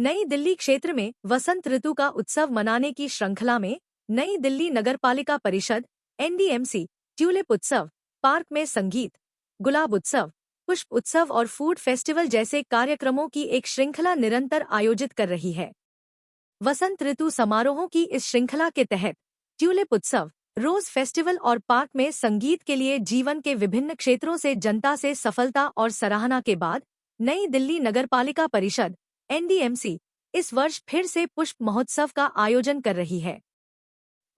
नई दिल्ली क्षेत्र में वसंत ऋतु का उत्सव मनाने की श्रृंखला में नई दिल्ली नगरपालिका परिषद एनडीएमसी ट्यूलिप उत्सव, पार्क में संगीत, गुलाब उत्सव, पुष्प उत्सव और फूड फेस्टिवल जैसे कार्यक्रमों की एक श्रृंखला निरंतर आयोजित कर रही है। वसंत ऋतु समारोहों की इस श्रृंखला के तहत ट्यूलिप उत्सव, रोज फेस्टिवल और पार्क में संगीत के लिए जीवन के विभिन्न क्षेत्रों से जनता से सफलता और सराहना के बाद नई दिल्ली नगरपालिका परिषद एनडीएमसी इस वर्ष फिर से पुष्प महोत्सव का आयोजन कर रही है।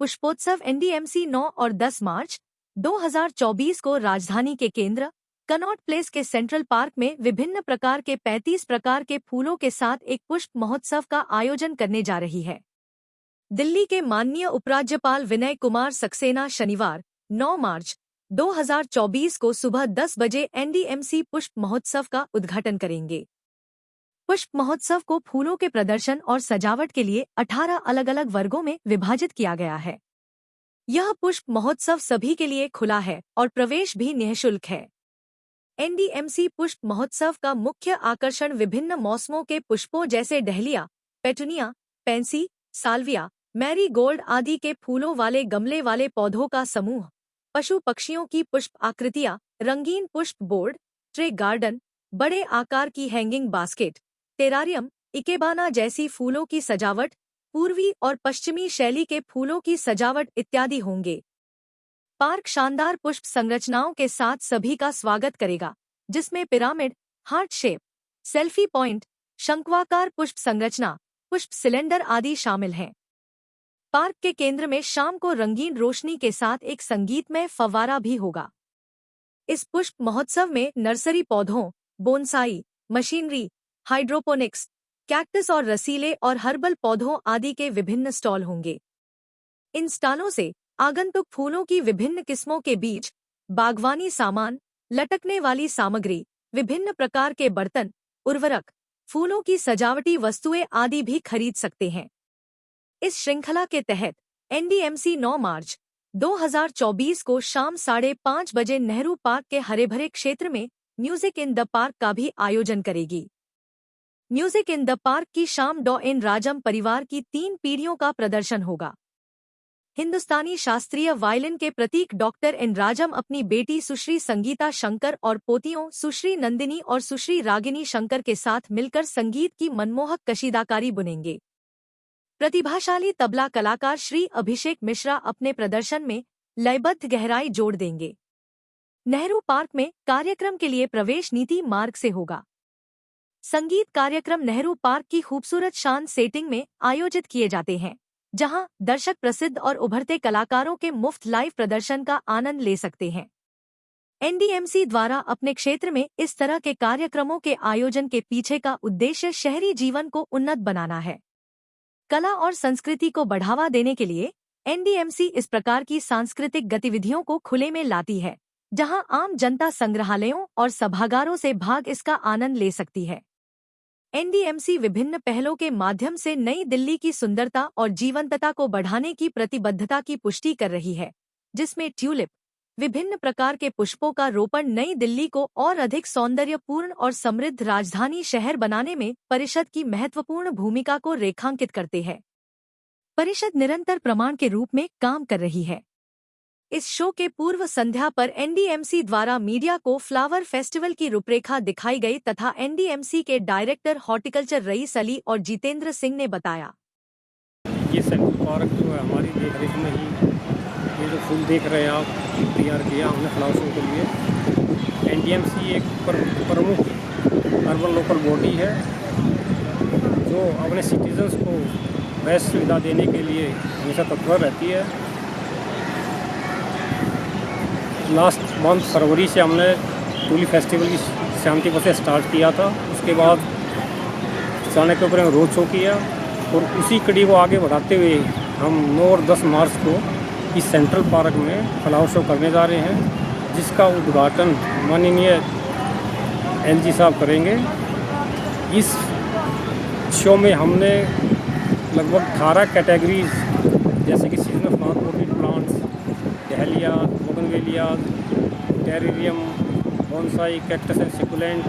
पुष्पोत्सव एनडीएमसी 9 और 10 मार्च 2024 को राजधानी के केंद्र कनॉट प्लेस के सेंट्रल पार्क में विभिन्न प्रकार के 35 प्रकार के फूलों के साथ एक पुष्प महोत्सव का आयोजन करने जा रही है। दिल्ली के माननीय उपराज्यपाल विनय कुमार सक्सेना शनिवार 9 मार्च 2024 को सुबह 10 बजे एनडीएमसी पुष्प महोत्सव का उद्घाटन करेंगे। पुष्प महोत्सव को फूलों के प्रदर्शन और सजावट के लिए 18 अलग अलग वर्गों में विभाजित किया गया है। यह पुष्प महोत्सव सभी के लिए खुला है और प्रवेश भी निःशुल्क है। एनडीएमसी पुष्प महोत्सव का मुख्य आकर्षण विभिन्न मौसमों के पुष्पों जैसे dahlia, petunia, Pence, Salvia, marigold आदि के फूलों वाले गमले वाले पौधों का समूह, पशु पक्षियों की पुष्प आकृतियां, रंगीन पुष्प बोर्ड, ट्रे गार्डन, बड़े आकार की हैंगिंग बास्केट, टेरारियम, इकेबाना जैसी फूलों की सजावट, पूर्वी और पश्चिमी शैली के फूलों की सजावट इत्यादि होंगे। पार्क शानदार पुष्प संरचनाओं के साथ सभी का स्वागत करेगा, जिसमें pyramid, heart shape, selfie point, शंक्वाकार पुष्प संरचना, पुष्प सिलेंडर आदि शामिल हैं। पार्क के केंद्र में शाम को रंगीन रोशनी के साथ एक संगीतमय फव्वारा भी होगा। इस पुष्प महोत्सव में नर्सरी पौधों, बोनसाई, मशीनरी, हाइड्रोपोनिक्स, कैक्टस और रसीले और हर्बल पौधों आदि के विभिन्न स्टॉल होंगे। इन स्टॉलों से आगंतुक फूलों की विभिन्न किस्मों के बीज, बागवानी सामान, लटकने वाली सामग्री, विभिन्न प्रकार के बर्तन, उर्वरक, फूलों की सजावटी वस्तुएं आदि भी खरीद सकते हैं। इस श्रृंखला के तहत एनडीएमसी 9 मार्च 2024 को शाम 5:30 बजे नेहरू पार्क के हरे-भरे क्षेत्र में म्यूजिक इन द पार्क का भी आयोजन करेगी। म्यूजिक इन द पार्क की शाम डॉ एन राजम परिवार की 3 पीढ़ियों का प्रदर्शन होगा। हिंदुस्तानी शास्त्रीय वायलिन के प्रतीक डॉक्टर एन राजम अपनी बेटी सुश्री संगीता शंकर और पोतियों सुश्री नंदिनी और सुश्री रागिनी शंकर के साथ मिलकर संगीत की मनमोहक कशीदाकारी बुनेंगे। प्रतिभाशाली तबला कलाकार श्री अभिषेक मिश्रा अपने प्रदर्शन में लयबद्ध गहराई जोड़ देंगे। नेहरू पार्क में कार्यक्रम के लिए प्रवेश नीति मार्ग से होगा। संगीत कार्यक्रम नेहरू पार्क की खूबसूरत शांत सेटिंग में आयोजित किए जाते हैं, जहां दर्शक प्रसिद्ध और उभरते कलाकारों के मुफ्त लाइव प्रदर्शन का आनंद ले सकते हैं। एनडीएमसी द्वारा अपने क्षेत्र में इस तरह के कार्यक्रमों के आयोजन के पीछे का उद्देश्य शहरी जीवन को उन्नत बनाना है। कला और संस्कृति को बढ़ावा देने के लिए एनडीएमसी इस प्रकार की सांस्कृतिक गतिविधियों को खुले में लाती है, जहां आम जनता संग्रहालयों और सभागारों से भाग इसका आनंद ले सकती है। एनडीएमसी विभिन्न पहलों के माध्यम से नई दिल्ली की सुंदरता और जीवंतता को बढ़ाने की प्रतिबद्धता की पुष्टि कर रही है, जिसमें ट्यूलिप, विभिन्न प्रकार के पुष्पों का रोपण नई दिल्ली को और अधिक सौंदर्यपूर्ण और समृद्ध राजधानी शहर बनाने में परिषद की महत्वपूर्ण भूमिका को रेखांकित करते हैं। परिषद निरंतर प्रमाण के रूप में काम कर रही है। इस शो के पूर्व संध्या पर एनडीएमसी द्वारा मीडिया को फ्लावर फेस्टिवल की रूपरेखा दिखाई गई तथा एनडीएमसी के डायरेक्टर हॉर्टिकल्चर रईस अली और जितेंद्र सिंह ने बताया, ये सेंट्रल पार्क जो है हमारी देखरेख में ही ये जो फूल देख रहे हैं आप तैयार किया हमने फ्लावर शो के लिए। एनडीएमसी एक प्रमुख अर्बन लोकल बॉडी है जो अपने सिटीजन्स को बेस्ट सुविधा देने के लिए हमेशा तत्पर रहती है। लास्ट मंथ फरवरी से हमने ट्यूलिप फेस्टिवल की शांतिपुर से स्टार्ट किया था। उसके बाद चाणक्य के ऊपर रोड शो किया और उसी कड़ी को आगे बढ़ाते हुए हम 9 और 10 मार्च को इस सेंट्रल पार्क में फ्लावर शो करने जा रहे हैं, जिसका उद्घाटन माननीय एलजी साहब करेंगे। इस शो में हमने लगभग 18 कैटेगरीज जैसे कि seasonal flower potted plants, dahlia, bougainvillea, terrarium, bonsai, cactus and succulent,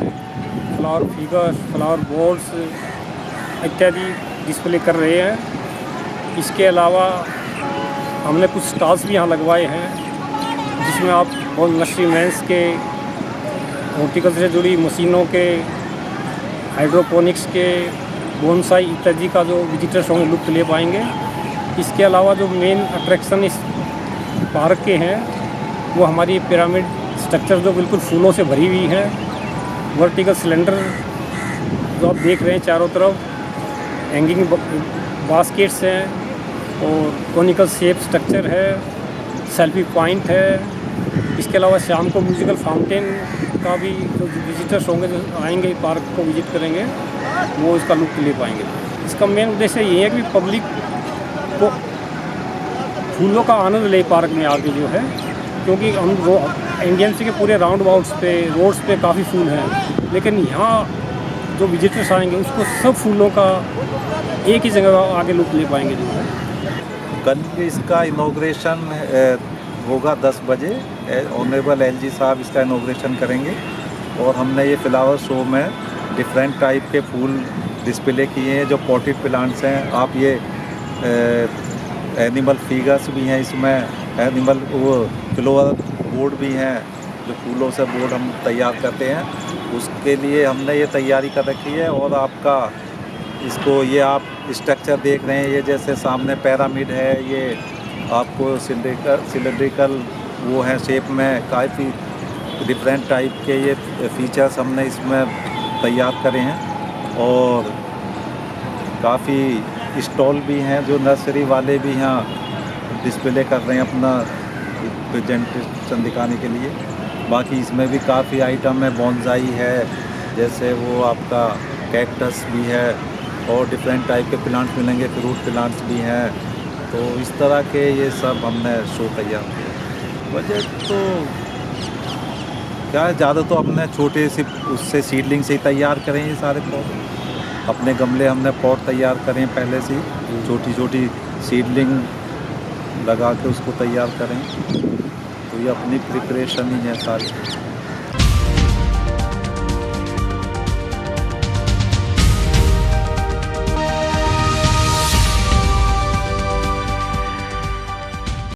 flower figures, flower balls, इत्यादि डिस्प्ले कर रहे हैं। इसके अलावा हमने कुछ स्टॉल्स भी यहाँ लगवाए हैं जिसमें आप बहुत नर्सरीमैन्स के, हॉर्टिकल्चर से जुड़ी मशीनों के, हाइड्रोपोनिक्स के, बोनसाई इत्यादि का जो विजिटर्स होंगे लुत्फ़ ले पाएंगे। इसके अलावा जो मेन अट्रैक्शन इस पार्क के हैं वो हमारी पिरामिड स्ट्रक्चर जो बिल्कुल फूलों से भरी हुई है, वर्टिकल सिलेंडर जो आप देख रहे हैं चारों तरफ, हैंगिंग बास्केट्स हैं और कॉनिकल शेप स्ट्रक्चर है, सेल्फी पॉइंट है। इसके अलावा शाम को म्यूजिकल फाउंटेन का भी जो विजिटर्स होंगे जो आएंगे पार्क को विजिट करेंगे वो इसका लुत्फ़ ले पाएंगे। इसका मेन उद्देश्य ये है कि पब्लिक को फूलों का आनंद ले पार्क में आके जो है, क्योंकि हम इंडियन के पूरे राउंड अबाउट्स पे, रोड्स पे काफ़ी फूल हैं, लेकिन यहाँ जो विजिटर्स आएंगे उसको सब फूलों का एक ही जगह आगे लुत्फ़ ले पाएंगे जो है। कल इसका इनॉग्रेशन होगा 10 बजे। ऑनरेबल एलजी साहब इसका इनॉग्रेशन करेंगे और हमने ये फ्लावर शो में डिफरेंट टाइप के फूल डिस्प्ले किए हैं जो पॉटेड प्लांट्स हैं। आप ये एनिमल फिगर्स भी हैं इसमें, एनिमल वो फ्लावर बोर्ड भी हैं जो फूलों से बोर्ड हम तैयार करते हैं, उसके लिए हमने ये तैयारी कर रखी है। और आपका इसको ये आप स्ट्रक्चर देख रहे हैं, ये जैसे सामने पिरामिड है, ये आपको सिलेंड्रिकल वो है शेप में, काफ़ी डिफरेंट टाइप के ये फीचर्स हमने इसमें तैयार करे हैं। और काफ़ी स्टॉल भी हैं जो नर्सरी वाले भी यहाँ डिस्प्ले कर रहे हैं अपना प्रेजेंटेशन दिखाने के लिए। बाकी इसमें भी काफ़ी आइटम है, बोनसाई है, जैसे वो आपका कैक्टस भी है और डिफरेंट टाइप के प्लांट्स मिलेंगे, फ्रूट प्लांट्स भी हैं। तो इस तरह के ये सब हमने शो तैयार किया। बजट तो क्या है, ज़्यादा तो हमने छोटे से उससे सीडलिंग से ही तैयार करें ये सारे पौधे। अपने गमले हमने पॉट तैयार करें पहले से, छोटी छोटी सीडलिंग लगा के उसको तैयार करें। तो ये अपनी प्रिपरेशन ही है सारी।